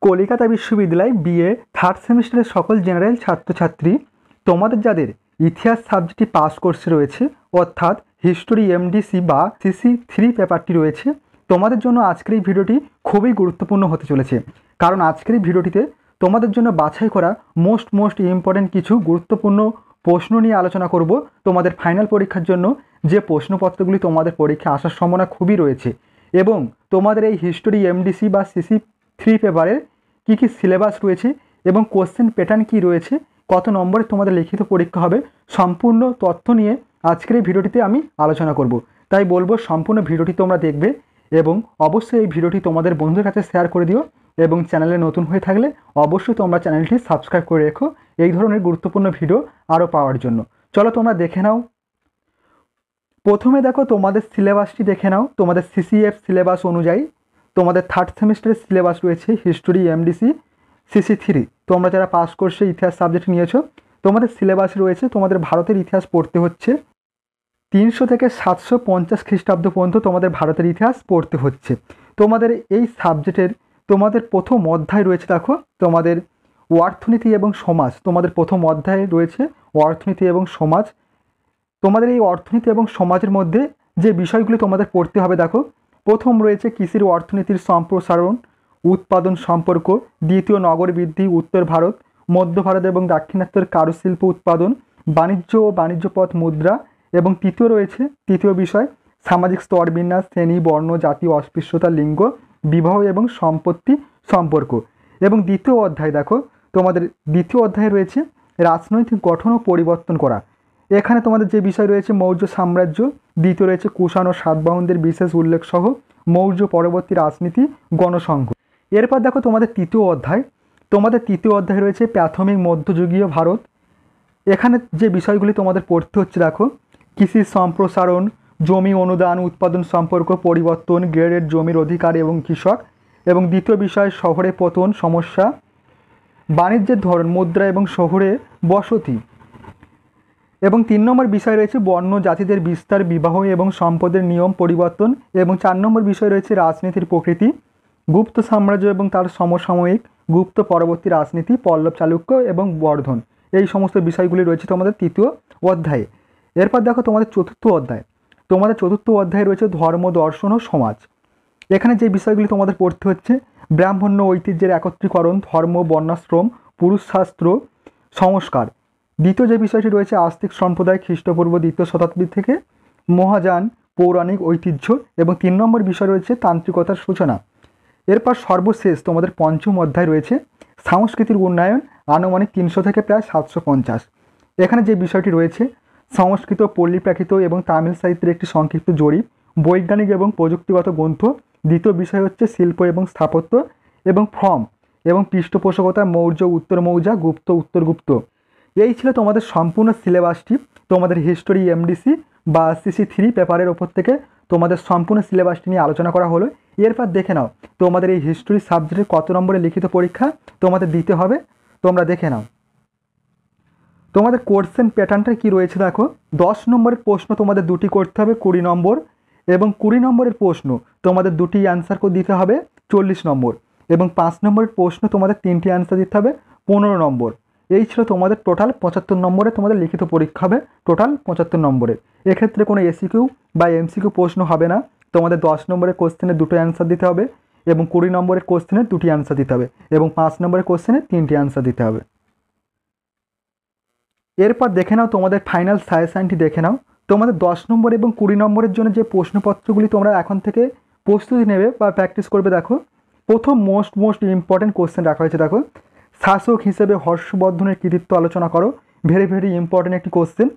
কলকাতা বিশ্ববিদ্যালয় BA third সেমিস্টারের সকল জেনারেল ছাত্রছাত্রী, তোমাদের যাদের ইতিহাস সাবজেক্টটি পাস কোর্সে রয়েছে অর্থাৎ হিস্টোরি এমডিসি বা সিসি3 পেপারটি রয়েছে, তোমাদের জন্য আজকের এই ভিডিওটি খুবই গুরুত্বপূর্ণ হতে চলেছে। কারণ আজকের এই ভিডিওটিতে তোমাদের জন্য বাছাই করা মোস্ট ইম্পর্ট্যান্ট কিছু গুরুত্বপূর্ণ প্রশ্ন নিয়ে আলোচনা করব। তোমাদের ফাইনাল পরীক্ষার জন্য যে প্রশ্নপত্রগুলি তোমাদের পরীক্ষা আসার সম্ভাবনা খুবই রয়েছে এবং তোমাদের এই হিস্টোরি এমডিসি বা সিসি3 পেপারের কী সিলেবাস রয়েছে এবং কোশ্চেন প্যাটার্ন কী রয়েছে, কত নম্বরে তোমাদের লিখিত পরীক্ষা হবে, সম্পূর্ণ তথ্য নিয়ে আজকের এই ভিডিওটিতে আমি আলোচনা করব। তাই বলবো সম্পূর্ণ ভিডিওটি তোমরা দেখবে এবং অবশ্যই এই ভিডিওটি তোমাদের বন্ধুদের কাছে শেয়ার করে দিও এবং চ্যানেলে নতুন হয়ে থাকলে অবশ্যই তোমরা চ্যানেলটি সাবস্ক্রাইব করে রেখো এই ধরনের গুরুত্বপূর্ণ ভিডিও আরও পাওয়ার জন্য। চলো তোমরা দেখে নাও। প্রথমে দেখো তোমাদের সিলেবাসটি দেখে নাও। তোমাদের সিসিএফ সিলেবাস অনুযায়ী তোমাদের থার্ড সেমিস্টারের সিলেবাস রয়েছে হিস্টোরি এমডিসি সিসি3। তোমরা যারা পাস কোর্সে ইতিহাস সাবজেক্ট নিয়েছো তোমাদের সিলেবাস রয়েছে তোমাদের ভারতের ইতিহাস পড়তে হচ্ছে 300 থেকে 750 খ্রিস্টাব্দ পর্যন্ত তোমাদের ভারতের ইতিহাস পড়তে হচ্ছে। তোমাদের এই সাবজেক্টের তোমাদের প্রথম অধ্যায় রয়েছে দেখো তোমাদের অর্থনীতি এবং সমাজ। তোমাদের প্রথম অধ্যায়ে রয়েছে অর্থনীতি এবং সমাজ। তোমাদের এই অর্থনীতি এবং সমাজের মধ্যে যে বিষয়গুলি তোমাদের পড়তে হবে দেখো, প্রথম রয়েছে কৃষির অর্থনীতির সম্প্রসারণ উৎপাদন সম্পর্ক, দ্বিতীয় নগর বৃদ্ধি উত্তর ভারত, মধ্য ভারত এবং দাক্ষিণাত্যের কারুশিল্প উৎপাদন, বাণিজ্য ও বাণিজ্যপথ মুদ্রা এবং তৃতীয় বিষয় সামাজিক স্তর বিন্যাস, শ্রেণী বর্ণ জাতি অস্পৃশ্যতা লিঙ্গ বিবাহ এবং সম্পত্তি সম্পর্ক। এবং দ্বিতীয় অধ্যায় দেখো তোমাদের দ্বিতীয় অধ্যায়ে রয়েছে রাজনৈতিক গঠন ও পরিবর্তন করা। এখানে তোমাদের যে বিষয় রয়েছে মৌর্য সাম্রাজ্য, দ্বিতীয় রয়েছে কুষাণ ও সাতবাহনদের বিশেষ উল্লেখ সহ মৌর্য পরবর্তী রাজনীতি গণসংঘ। এরপর দেখো তোমাদের তৃতীয় অধ্যায় রয়েছে প্রাথমিক মধ্যযুগীয় ভারত। এখানে যে বিষয়গুলি তোমাদের পড়তে হচ্ছে দেখো কৃষির সম্প্রসারণ, জমি অনুদান উৎপাদন সম্পর্ক পরিবর্তন, গ্রেডের জমির অধিকার এবং কৃষক। এবং দ্বিতীয় বিষয় শহরে পতন সমস্যা, বাণিজ্যের ধরন মুদ্রা এবং শহরে বসতি। এবং 3 নম্বর বিষয় রয়েছে বর্ণ জাতিদের বিস্তার, বিবাহ এবং সম্পদের নিয়ম পরিবর্তন। এবং 4 নম্বর বিষয় রয়েছে রাজনীতির প্রকৃতি, গুপ্ত সাম্রাজ্য এবং তার সমসাময়িক, গুপ্ত পরবর্তী রাজনীতি, পল্লব চালুক্য এবং বর্ধন। এই সমস্ত বিষয়গুলি রয়েছে তোমাদের তৃতীয় অধ্যায়ে। এরপর দেখো তোমাদের চতুর্থ অধ্যায়ে রয়েছে ধর্ম দর্শন ও সমাজ। এখানে যে বিষয়গুলি তোমাদের পড়তে হচ্ছে ব্রাহ্মণ্য ঐতিহ্যের একত্রীকরণ, ধর্ম বর্ণাশ্রম, পুরুষ শাস্ত্র সংস্কার। দ্বিতীয় যে বিষয়টি রয়েছে আস্তিক সম্প্রদায় খ্রিস্টপূর্ব 2য় শতাব্দী থেকে, মহাযান পৌরাণিক ঐতিহ্য। এবং 3 নম্বর বিষয় রয়েছে তান্ত্রিকতার সূচনা। এরপর সর্বশেষ তোমাদের পঞ্চম অধ্যায় রয়েছে সংস্কৃতির উন্নয়ন আনুমানিক 300 থেকে প্রায় 750। এখানে যে বিষয়টি রয়েছে সংস্কৃত পল্লীপ্রাকৃত এবং তামিল সাহিত্যের একটি সংক্ষিপ্ত জরিপ, বৈজ্ঞানিক এবং প্রযুক্তিগত গ্রন্থ। দ্বিতীয় বিষয় হচ্ছে শিল্প এবং স্থাপত্য এবং ফর্ম এবং পৃষ্ঠপোষকতা মৌর্য উত্তর মৌর্য গুপ্ত উত্তর গুপ্ত। এই ছিল তোমাদের সম্পূর্ণ সিলেবাসটি। তোমাদের হিস্টোরি এমডিসি বা সিসি3 পেপারের ওপর থেকে তোমাদের সম্পূর্ণ সিলেবাসটি নিয়ে আলোচনা করা হলো। এরপর দেখে নাও তোমাদের এই হিস্টোরি সাবজেক্টের কত নম্বরে লিখিত পরীক্ষা তোমাদের দিতে হবে, তোমরা দেখে নাও। তোমাদের কোশ্চেন প্যাটার্নটা কি রয়েছে দেখো, 10 নম্বরের প্রশ্ন তোমাদের 2টি করতে হবে 20 নম্বর, এবং 20 নম্বরের প্রশ্ন তোমাদের 2টি অ্যান্সার দিতে হবে 40 নম্বর, এবং 5 নম্বরের প্রশ্ন তোমাদের 3টি অ্যান্সার দিতে হবে 15 নম্বর। এই ছিল তোমাদের টোটাল 75 নম্বরে তোমাদের লিখিত পরীক্ষা হবে, টোটাল 75 নম্বরের। এক্ষেত্রে কোনো এসিকিউ বা এমসিকিউ প্রশ্ন হবে না। তোমাদের 10 নম্বরের কোশ্চেনে 2টো অ্যান্সার দিতে হবে এবং 20 নম্বরের কোশ্চেনে 2টি অ্যান্সার দিতে হবে এবং 5 নম্বরের কোশ্চেনে 3টি অ্যান্সার দিতে হবে। এরপর দেখে নাও তোমাদের ফাইনাল সাজেশনটি দেখে নাও। তোমাদের 10 নম্বর এবং 20 নম্বরের জন্য যে প্রশ্নপত্রগুলি তোমরা এখন থেকে প্রস্তুতি নেবে বা প্র্যাকটিস করবে দেখো, প্রথম মোস্ট ইম্পর্টেন্ট কোশ্চেন রাখা হয়েছে দেখো, শাসক হিসেবে হর্ষবর্ধনের কৃতিত্ব আলোচনা করো। ভেরি ইম্পর্টেন্ট একটি কোশ্চেন।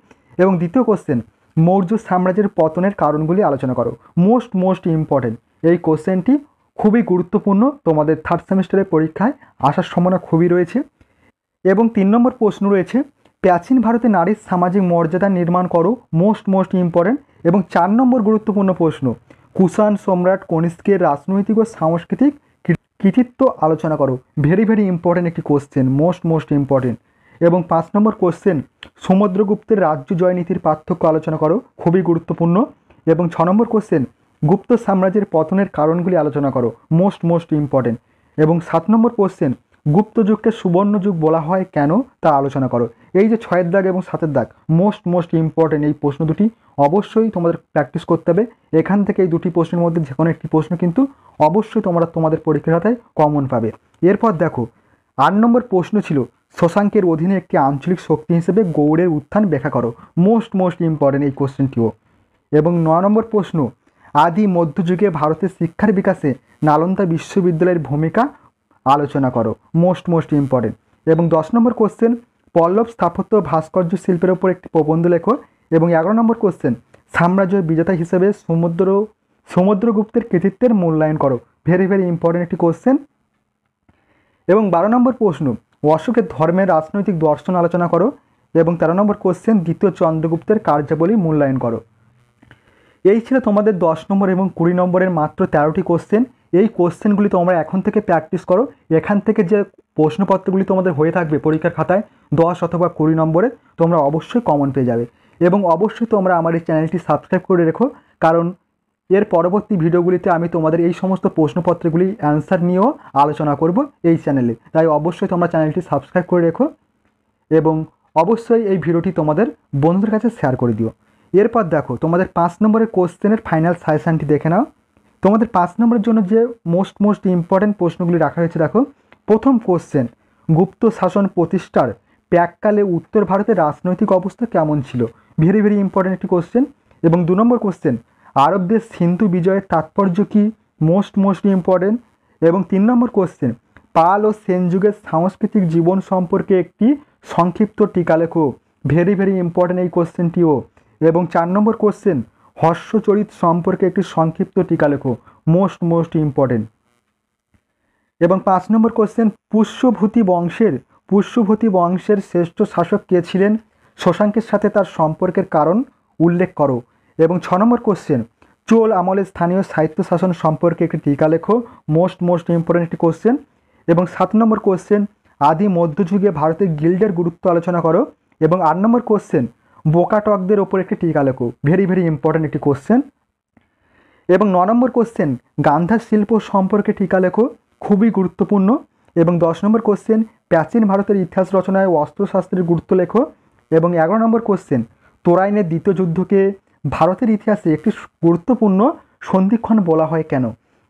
এবং দ্বিতীয় কোশ্চেন মৌর্য সাম্রাজ্যের পতনের কারণগুলি আলোচনা করো। মোস্ট ইম্পর্টেন্ট এই কোশ্চেনটি খুবই গুরুত্বপূর্ণ, তোমাদের থার্ড সেমিস্টারের পরীক্ষায় আসার সম্ভাবনা খুবই রয়েছে। এবং 3 নম্বর প্রশ্ন রয়েছে প্রাচীন ভারতে নারীর সামাজিক মর্যাদা নির্মাণ করো। Most important. এবং 4 নম্বর গুরুত্বপূর্ণ প্রশ্ন কুষাণ সম্রাট কনিষ্কের রাজনৈতিক ও সাংস্কৃতিক কৃতিত্ব আলোচনা করো। ভেরি ইম্পর্টেন্ট একটি কোশ্চেন, মোস্ট ইম্পর্টেন্ট। এবং 5 নম্বর কোশ্চেন সমুদ্রগুপ্তের রাজ্য জয় নীতির পার্থক্য আলোচনা করো, খুবই গুরুত্বপূর্ণ। এবং 6 নম্বর কোশ্চেন গুপ্ত সাম্রাজ্যের পতনের কারণগুলি আলোচনা করো, মোস্ট ইম্পর্টেন্ট। এবং 7 নম্বর কোশ্চেন গুপ্ত যুগকে সুবর্ণ যুগ বলা হয় কেন তা আলোচনা করো। এই যে 6-এর দাগ এবং 7-এর দাগ মোস্ট ইম্পর্টেন্ট এই প্রশ্ন দুটি অবশ্যই তোমাদের প্র্যাকটিস করতে হবে। এখান থেকে এই দুটি প্রশ্নের মধ্যে যে কোনো একটি প্রশ্ন কিন্তু অবশ্যই তোমরা তোমাদের পরীক্ষার খাতায় কমন পাবে। এরপর দেখো 8 নম্বর প্রশ্ন ছিল শশাঙ্কের অধীনে একটি আঞ্চলিক শক্তি হিসেবে গৌড়ের উত্থান ব্যাখ্যা করো। মোস্ট ইম্পর্টেন্ট এই কোশ্চেনটিও। এবং 9 নম্বর প্রশ্ন আদি মধ্যযুগে ভারতের শিক্ষার বিকাশে নালন্দা বিশ্ববিদ্যালয়ের ভূমিকা আলোচনা করো। Most important. এবং 10 নম্বর কোশ্চেন পল্লব স্থাপত্য ভাস্কর্য শিল্পের ওপর একটি প্রবন্ধ লেখো। এবং 11 নম্বর কোশ্চেন সাম্রাজ্যের বিজেতা হিসেবে সমুদ্রগুপ্তের কৃতিত্বের মূল্যায়ন করো। ভেরি ইম্পর্টেন্ট একটি কোশ্চেন। এবং 12 নম্বর প্রশ্ন অশোকের ধর্মের রাজনৈতিক দর্শন আলোচনা করো। এবং 13 নম্বর কোশ্চেন দ্বিতীয় চন্দ্রগুপ্তের কার্যাবলী মূল্যায়ন করো। এই ছিল তোমাদের 10 নম্বর এবং 20 নম্বরের মাত্র 13টি কোশ্চেন। এই কোশ্চেনগুলি তোমরা এখন থেকে প্র্যাকটিস করো। এখান থেকে যে প্রশ্নপত্রগুলি তোমাদের হয়ে থাকবে পরীক্ষার খাতায় 10 অথবা 20 নম্বরে তোমরা অবশ্যই কমন পেয়ে যাবে। এবং অবশ্যই তোমরা আমার এই চ্যানেলটি সাবস্ক্রাইব করে রেখো, কারণ এর পরবর্তী ভিডিওগুলিতে আমি তোমাদের এই সমস্ত প্রশ্নপত্রগুলি অ্যান্সার নিয়েও আলোচনা করব এই চ্যানেলে। তাই অবশ্যই তোমরা চ্যানেলটি সাবস্ক্রাইব করে রেখো এবং অবশ্যই এই ভিডিওটি তোমাদের বন্ধুদের কাছে শেয়ার করে দিও। এরপর দেখো তোমাদের 5 নম্বরের কোশ্চেনের ফাইনাল সাজেশানটি দেখে নাও। তোমাদের 5 নম্বরের জন্য যে মোস্ট ইম্পর্টেন্ট প্রশ্নগুলি রাখা হয়েছে দেখো। প্রথম কোশ্চেন গুপ্ত শাসন প্রতিষ্ঠার প্রাককালে উত্তর ভারতের রাজনৈতিক অবস্থা কেমন ছিল। ভেরি ইম্পর্টেন্ট একটি কোশ্চেন। এবং 2 নম্বর কোশ্চেন আরবদের সিন্ধু বিজয়ের তাৎপর্য কী। Most important. এবং 3 নম্বর কোশ্চেন পাল ও সেন যুগের সাংস্কৃতিক জীবন সম্পর্কে একটি সংক্ষিপ্ত টিকা লেখো। ভেরি ইম্পর্টেন্ট এই কোশ্চেনটিও। এবং 4 নম্বর কোশ্চেন হর্ষচরিত সম্পর্কে একটি সংক্ষিপ্ত টিকা লেখো। Most important. এবং 5 নম্বর কোশ্চেন পুষ্যভূতি বংশের শ্রেষ্ঠ শাসক কে ছিলেন, শশাঙ্কের সাথে তার সম্পর্কের কারণ উল্লেখ করো। এবং 6 নম্বর কোশ্চেন চোল আমলের স্থানীয় সাহিত্য শাসন সম্পর্কে একটি টিকা লেখো। মোস্ট ইম্পর্টেন্ট একটি কোশ্চেন। এবং 7 নম্বর কোশ্চেন আদি মধ্যযুগে ভারতের গিল্ডের গুরুত্ব আলোচনা করো। এবং 8 নম্বর কোশ্চেন বোকাটকদের ওপর একটি টিকা লেখো। ভেরি ইম্পর্টেন্ট একটি কোশ্চেন। এবং 9 নম্বর কোশ্চেন গান্ধার শিল্প সম্পর্কে টিকা লেখো, খুবই গুরুত্বপূর্ণ। এবং 10 নম্বর কোশ্চেন প্রাচীন ভারতের ইতিহাস রচনায় অস্ত্রশাস্ত্রের গুরুত্ব লেখো। এবং 11 নম্বর কোশ্চেন তোরাইনের দ্বিতীয় যুদ্ধকে ভারতের ইতিহাসে একটি গুরুত্বপূর্ণ সন্ধিক্ষণ বলা হয় কেন।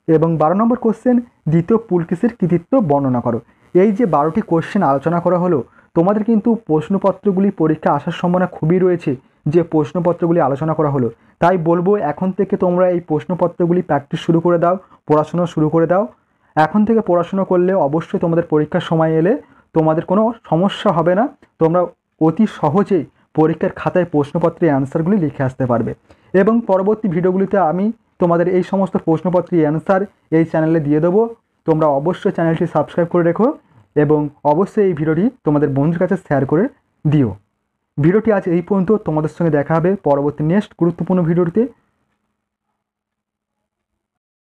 এবং 12 নম্বর কোশ্চেন দ্বিতীয় পুলকেশীর কৃতিত্ব বর্ণনা করো। এই যে 12টি কোশ্চেন আলোচনা করা হলো, তোমাদের কিন্তু প্রশ্নপত্রগুলি পরীক্ষা আসার সম্ভাবনা খুবই রয়েছে যে প্রশ্নপত্রগুলি আলোচনা করা হলো। তাই বলবো এখন থেকে তোমরা এই প্রশ্নপত্রগুলি প্র্যাকটিস শুরু করে দাও, পড়াশোনা শুরু করে দাও। এখন থেকে পড়াশোনা করলে অবশ্যই তোমাদের পরীক্ষার সময় এলে তোমাদের কোনো সমস্যা হবে না। তোমরা অতি সহজেই পরীক্ষার খাতায় প্রশ্নপত্রের অ্যান্সারগুলি লিখে আসতে পারবে। এবং পরবর্তী ভিডিওগুলিতে আমি তোমাদের এই সমস্ত প্রশ্নপত্রের অ্যান্সার এই চ্যানেলে দিয়ে দেবো। তোমরা অবশ্যই চ্যানেলটি সাবস্ক্রাইব করে রেখো এবং অবশ্যই এই ভিডিওটি তোমাদের বন্ধুর কাছে শেয়ার করে দিও। ভিডিওটি আজ এই পর্যন্ত। তোমাদের সঙ্গে দেখা হবে পরবর্তী নেক্সট গুরুত্বপূর্ণ ভিডিওটিতে।